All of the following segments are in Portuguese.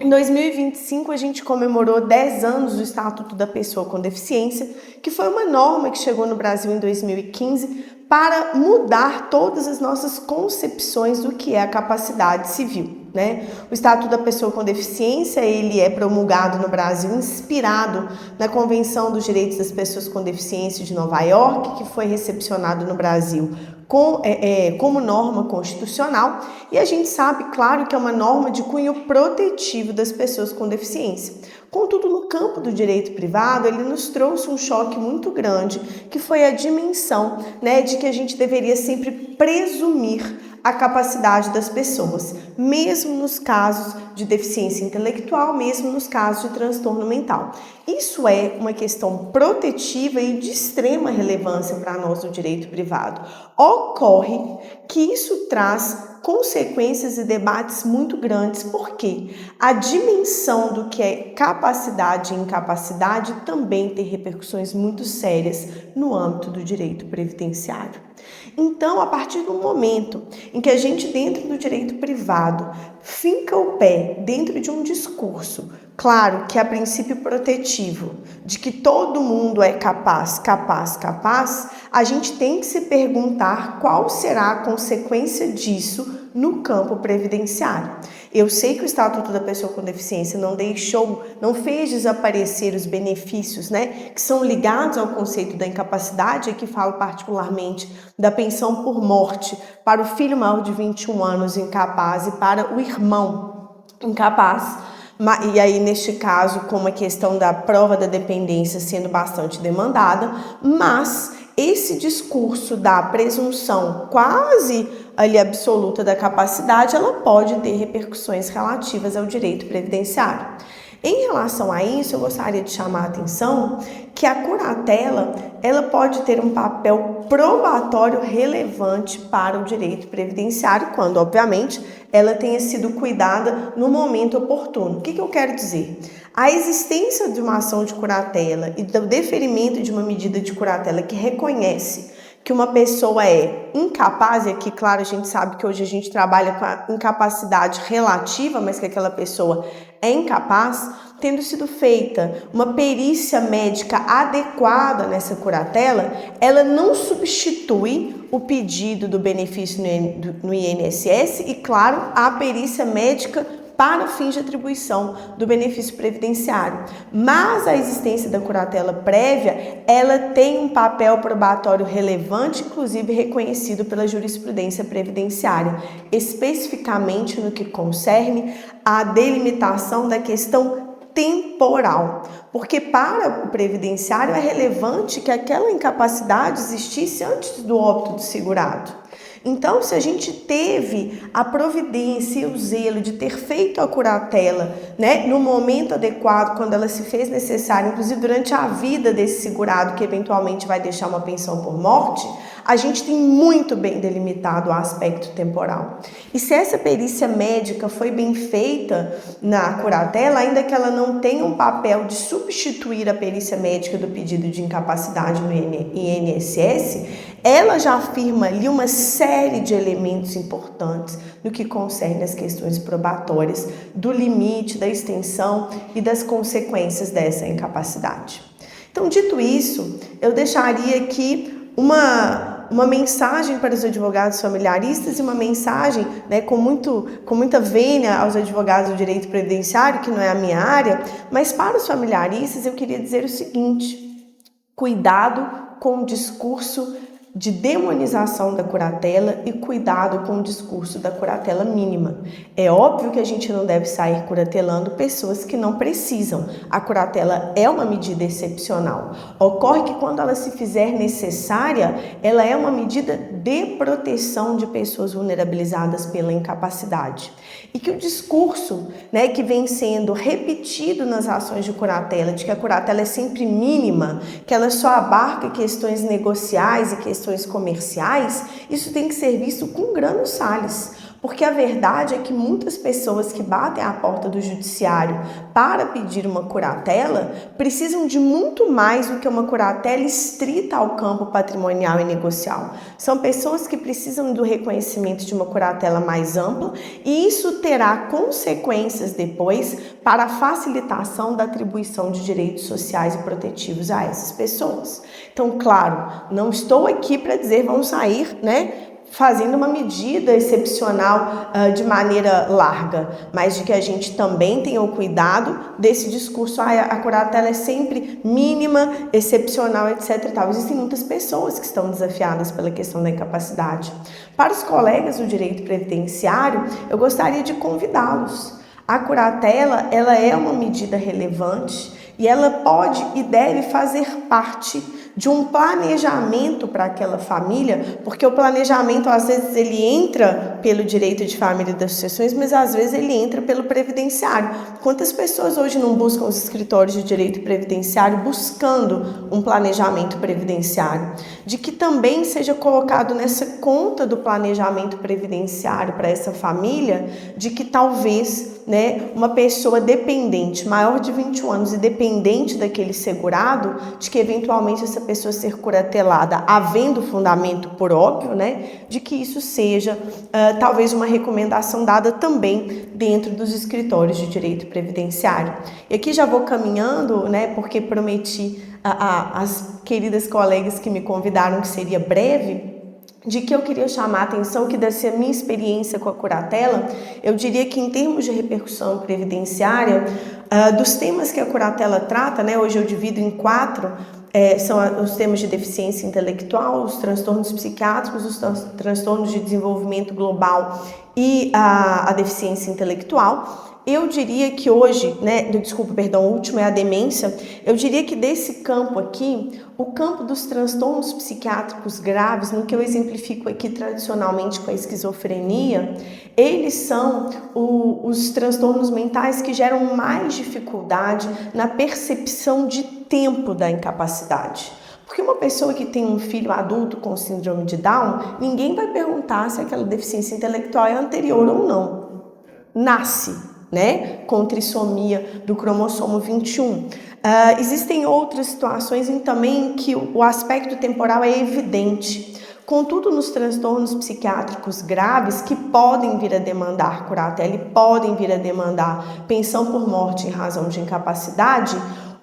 Em 2025, a gente comemorou 10 anos do Estatuto da Pessoa com Deficiência, que foi uma norma que chegou no Brasil em 2015 para mudar todas as nossas concepções do que é a capacidade civil, né? O Estatuto da Pessoa com Deficiência, ele é promulgado no Brasil inspirado na Convenção dos Direitos das Pessoas com Deficiência de Nova York, que foi recepcionado no Brasil como norma constitucional, e a gente sabe, claro, que é uma norma de cunho protetivo das pessoas com deficiência. Contudo, no campo do direito privado, ele nos trouxe um choque muito grande, que foi a dimensão, né, de que a gente deveria sempre presumir a capacidade das pessoas, mesmo nos casos de deficiência intelectual, mesmo nos casos de transtorno mental. Isso é uma questão protetiva e de extrema relevância para nós do direito privado. Ocorre que isso traz consequências e debates muito grandes, porque a dimensão do que é capacidade e incapacidade também tem repercussões muito sérias no âmbito do direito previdenciário. Então, a partir do momento em que a gente, dentro do direito privado, finca o pé dentro de um discurso, claro que a princípio protetivo, de que todo mundo é capaz, a gente tem que se perguntar qual será a consequência disso no campo previdenciário. Eu sei que o Estatuto da Pessoa com Deficiência não fez desaparecer os benefícios, né, que são ligados ao conceito da incapacidade, aqui falo particularmente da pensão por morte para o filho maior de 21 anos incapaz e para o irmão incapaz. E aí, neste caso, com a questão da prova da dependência sendo bastante demandada, mas esse discurso da presunção quase ali absoluta da capacidade, ela pode ter repercussões relativas ao direito previdenciário. Em relação a isso, eu gostaria de chamar a atenção que a curatela, ela pode ter um papel probatório relevante para o direito previdenciário, quando, obviamente, ela tenha sido cuidada no momento oportuno. O que eu quero dizer? A existência de uma ação de curatela e do deferimento de uma medida de curatela que reconhece que uma pessoa é incapaz, e aqui, claro, a gente sabe que hoje a gente trabalha com a incapacidade relativa, mas que aquela pessoa é incapaz, tendo sido feita uma perícia médica adequada nessa curatela, ela não substitui o pedido do benefício no INSS e, claro, a perícia médica para fins de atribuição do benefício previdenciário. Mas a existência da curatela prévia, ela tem um papel probatório relevante, inclusive reconhecido pela jurisprudência previdenciária, especificamente no que concerne à delimitação da questão temporal, porque para o previdenciário é relevante que aquela incapacidade existisse antes do óbito do segurado. Então, se a gente teve a providência e o zelo de ter feito a curatela, né, no momento adequado, quando ela se fez necessária, inclusive durante a vida desse segurado que eventualmente vai deixar uma pensão por morte, a gente tem muito bem delimitado o aspecto temporal. E se essa perícia médica foi bem feita na curatela, ainda que ela não tenha um papel de substituir a perícia médica do pedido de incapacidade no INSS, ela já afirma ali uma série de elementos importantes no que concerne as questões probatórias do limite, da extensão e das consequências dessa incapacidade. Então, dito isso, eu deixaria aqui uma mensagem para os advogados familiaristas e uma mensagem, né, com muita vênia aos advogados do direito previdenciário, que não é a minha área, mas para os familiaristas eu queria dizer o seguinte: cuidado com o discurso de demonização da curatela e cuidado com o discurso da curatela mínima. É óbvio que a gente não deve sair curatelando pessoas que não precisam. A curatela é uma medida excepcional. Ocorre que quando ela se fizer necessária, ela é uma medida de proteção de pessoas vulnerabilizadas pela incapacidade. E que o discurso, né, que vem sendo repetido nas ações de curatela, de que a curatela é sempre mínima, que ela só abarca questões negociais e questões comerciais, isso tem que ser visto com grano sales, Porque a verdade é que muitas pessoas que batem à porta do judiciário para pedir uma curatela precisam de muito mais do que uma curatela estrita ao campo patrimonial e negocial. São pessoas que precisam do reconhecimento de uma curatela mais ampla e isso terá consequências depois para a facilitação da atribuição de direitos sociais e protetivos a essas pessoas. Então, claro, não estou aqui para dizer vamos sair, fazendo uma medida excepcional de maneira larga, mas de que a gente também tenha o cuidado desse discurso, a curatela é sempre mínima, excepcional, etc. e tal. Existem muitas pessoas que estão desafiadas pela questão da incapacidade. Para os colegas do direito previdenciário, eu gostaria de convidá-los. A curatela, ela é uma medida relevante e ela pode e deve fazer parte de um planejamento para aquela família, porque o planejamento, às vezes, ele entra pelo direito de família e das sucessões, mas às vezes ele entra pelo previdenciário. Quantas pessoas hoje não buscam os escritórios de direito previdenciário buscando um planejamento previdenciário? De que também seja colocado nessa conta do planejamento previdenciário para essa família, de que talvez uma pessoa dependente, maior de 21 anos e dependente daquele segurado, de que eventualmente essa pessoa ser curatelada, havendo fundamento por óbvio, de que isso seja talvez uma recomendação dada também dentro dos escritórios de direito previdenciário. E aqui já vou caminhando, porque prometi às queridas colegas que me convidaram que seria breve, de que eu queria chamar a atenção que dessa minha experiência com a curatela, eu diria que em termos de repercussão previdenciária, dos temas que a curatela trata, hoje eu divido em 4, são os temas de deficiência intelectual, os transtornos psiquiátricos, os transtornos de desenvolvimento global e a deficiência intelectual. Eu diria que hoje, o último é a demência, eu diria que desse campo aqui, o campo dos transtornos psiquiátricos graves, no que eu exemplifico aqui tradicionalmente com a esquizofrenia, eles são os transtornos mentais que geram mais dificuldade na percepção de tempo da incapacidade. Porque uma pessoa que tem um filho adulto com síndrome de Down, ninguém vai perguntar se aquela deficiência intelectual é anterior ou não. Nasce, com trissomia do cromossomo 21. Existem outras situações em também que o aspecto temporal é evidente. Contudo, nos transtornos psiquiátricos graves que podem vir a demandar curatela e podem vir a demandar pensão por morte em razão de incapacidade,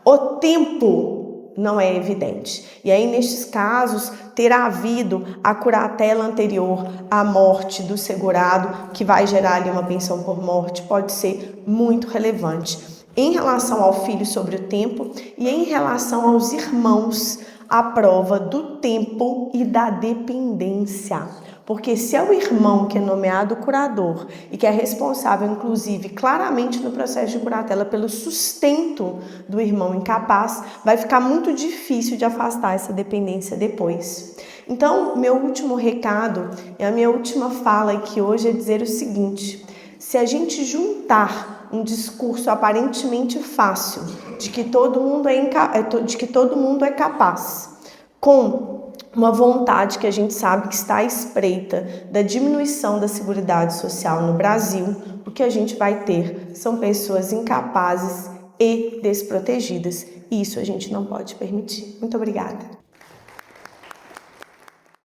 o tempo não é evidente. E aí, nestes casos, terá havido a curatela anterior à morte do segurado, que vai gerar ali uma pensão por morte, pode ser muito relevante. Em relação ao filho sobre o tempo e em relação aos irmãos, a prova do tempo e da dependência. Porque se é o irmão que é nomeado curador e que é responsável, inclusive, claramente no processo de curatela pelo sustento do irmão incapaz, vai ficar muito difícil de afastar essa dependência depois. Então, meu último recado e a minha última fala aqui hoje é dizer o seguinte: se a gente juntar um discurso aparentemente fácil de que todo mundo é capaz com uma vontade que a gente sabe que está à espreita da diminuição da Seguridade Social no Brasil, o que a gente vai ter são pessoas incapazes e desprotegidas. E isso a gente não pode permitir. Muito obrigada.